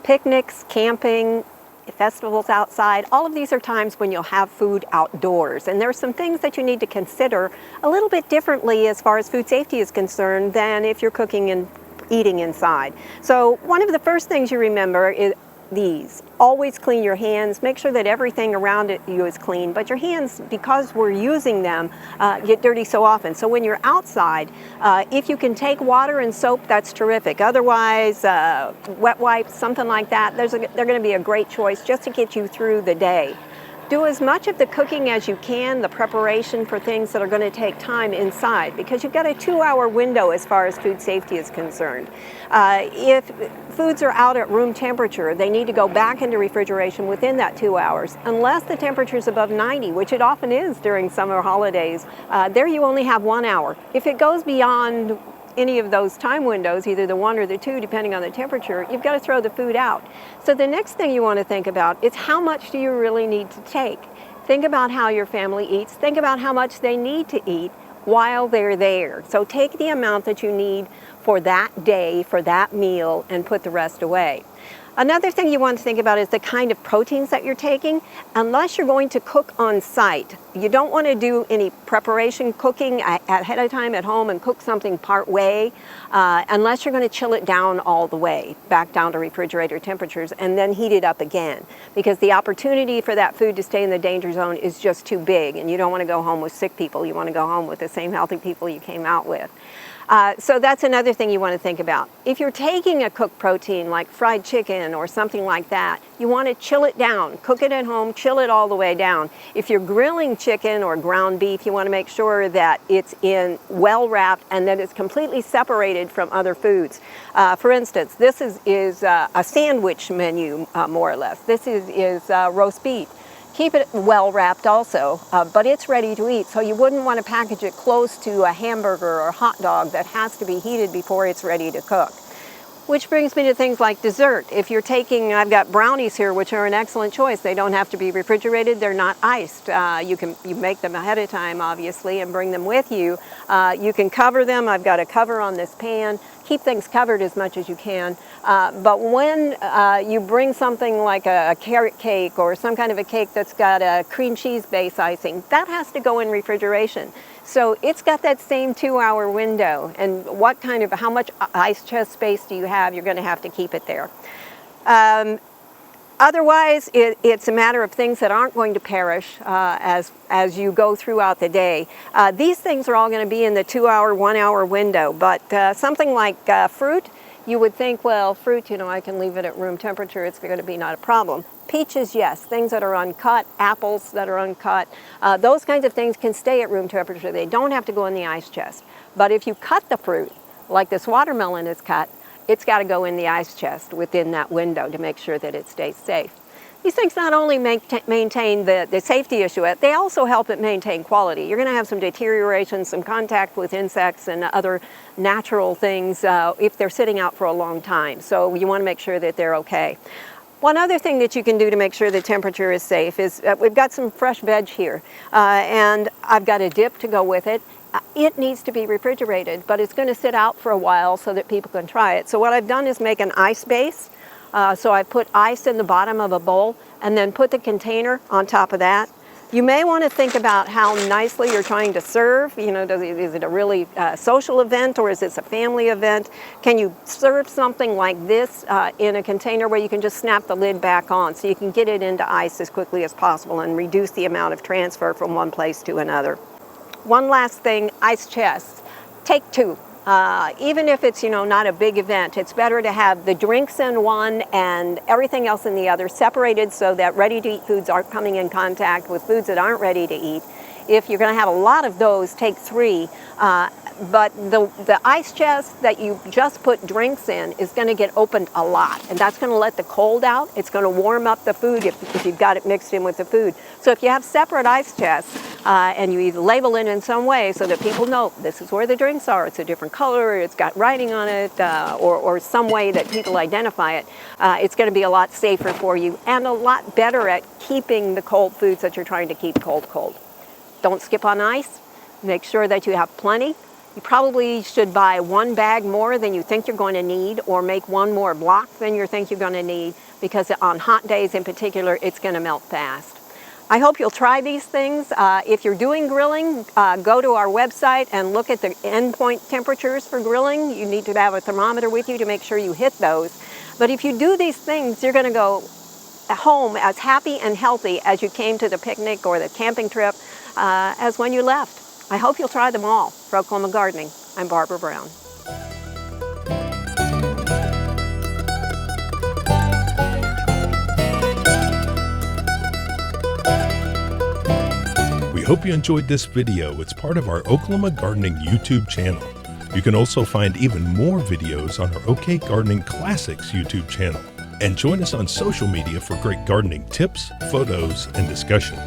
Picnics, camping, festivals outside, all of these are times when you'll have food outdoors. And there are some things that you need to consider a little bit differently as far as food safety is concerned than if you're cooking and eating inside. So one of the first things you remember is these. Always clean your hands. Make sure that everything around you is clean. But your hands, because we're using them, get dirty so often. So when you're outside, if you can take water and soap, that's terrific. Otherwise, wet wipes, something like that, they're going to be a great choice just to get you through the day. Do as much of the cooking as you can, the preparation for things that are going to take time inside, because you've got a 2-hour window as far as food safety is concerned. If foods are out at room temperature, they need to go back into refrigeration within that 2 hours, unless the temperature is above 90, which it often is during summer holidays. There you only have 1 hour. If it goes beyond any of those time windows, either the 1 or the 2, depending on the temperature, you've got to throw the food out. So the next thing you want to think about is how much do you really need to take? Think about how your family eats. Think about how much they need to eat while they're there. So take the amount that you need for that day, for that meal, and put the rest away. Another thing you want to think about is the kind of proteins that you're taking. Unless you're going to cook on site, you don't want to do any preparation cooking ahead of time at home and cook something part way, unless you're going to chill it down all the way, back down to refrigerator temperatures, and then heat it up again. Because the opportunity for that food to stay in the danger zone is just too big, and you don't want to go home with sick people. You want to go home with the same healthy people you came out with. So that's another thing you want to think about. If you're taking a cooked protein like fried chicken or something like that, you want to chill it down. Cook it at home, chill it all the way down. If you're grilling chicken or ground beef, you want to make sure that it's in well wrapped and that it's completely separated from other foods. For instance, this is a sandwich menu, more or less. This is roast beef. Keep it well wrapped also, but it's ready to eat, so you wouldn't want to package it close to a hamburger or hot dog that has to be heated before it's ready to cook. Which brings me to things like dessert. If you're taking, I've got brownies here, which are an excellent choice. They don't have to be refrigerated. They're not iced. You make them ahead of time, obviously, and bring them with you. You can cover them. I've got a cover on this pan. Keep things covered as much as you can. But when you bring something like a carrot cake or some kind of a cake that's got a cream cheese base icing, that has to go in refrigeration. So it's got that same 2-hour window, and how much ice chest space do you have? You're going to have to keep it there. Otherwise, it's a matter of things that aren't going to perish as you go throughout the day. These things are all going to be in the 2-hour, 1-hour window, but something like fruit, you would think, well, fruit, I can leave it at room temperature, it's going to be not a problem. Peaches, yes, things that are uncut, apples that are uncut, those kinds of things can stay at room temperature. They don't have to go in the ice chest. But if you cut the fruit, like this watermelon is cut, it's got to go in the ice chest within that window to make sure that it stays safe. These things not only maintain the safety issue, they also help it maintain quality. You're going to have some deterioration, some contact with insects and other natural things if they're sitting out for a long time. So you want to make sure that they're okay. One other thing that you can do to make sure the temperature is safe is we've got some fresh veg here, and I've got a dip to go with it. It needs to be refrigerated, but it's going to sit out for a while so that people can try it. So what I've done is make an ice base. So I put ice in the bottom of a bowl and then put the container on top of that. You may want to think about how nicely you're trying to serve. Is it a really social event or is this a family event? Can you serve something like this in a container where you can just snap the lid back on so you can get it into ice as quickly as possible and reduce the amount of transfer from one place to another? One last thing, ice chests. Take 2. Even if it's not a big event, it's better to have the drinks in one and everything else in the other, separated so that ready-to-eat foods aren't coming in contact with foods that aren't ready to eat. If you're going to have a lot of those, take 3. But the ice chest that you just put drinks in is going to get opened a lot, and that's going to let the cold out. It's going to warm up the food if you've got it mixed in with the food. So if you have separate ice chests and you either label it in some way so that people know this is where the drinks are, it's a different color, it's got writing on it, or some way that people identify it, it's going to be a lot safer for you and a lot better at keeping the cold foods that you're trying to keep cold. Don't skip on ice. Make sure that you have plenty. You probably should buy one bag more than you think you're going to need, or make one more block than you think you're going to need, because on hot days in particular, it's going to melt fast. I hope you'll try these things. If you're doing grilling, go to our website and look at the endpoint temperatures for grilling. You need to have a thermometer with you to make sure you hit those. But if you do these things, you're going to go home as happy and healthy as you came to the picnic or the camping trip as when you left. I hope you'll try them all. For Oklahoma Gardening, I'm Barbara Brown. We hope you enjoyed this video. It's part of our Oklahoma Gardening YouTube channel. You can also find even more videos on our OK Gardening Classics YouTube channel. And join us on social media for great gardening tips, photos, and discussion.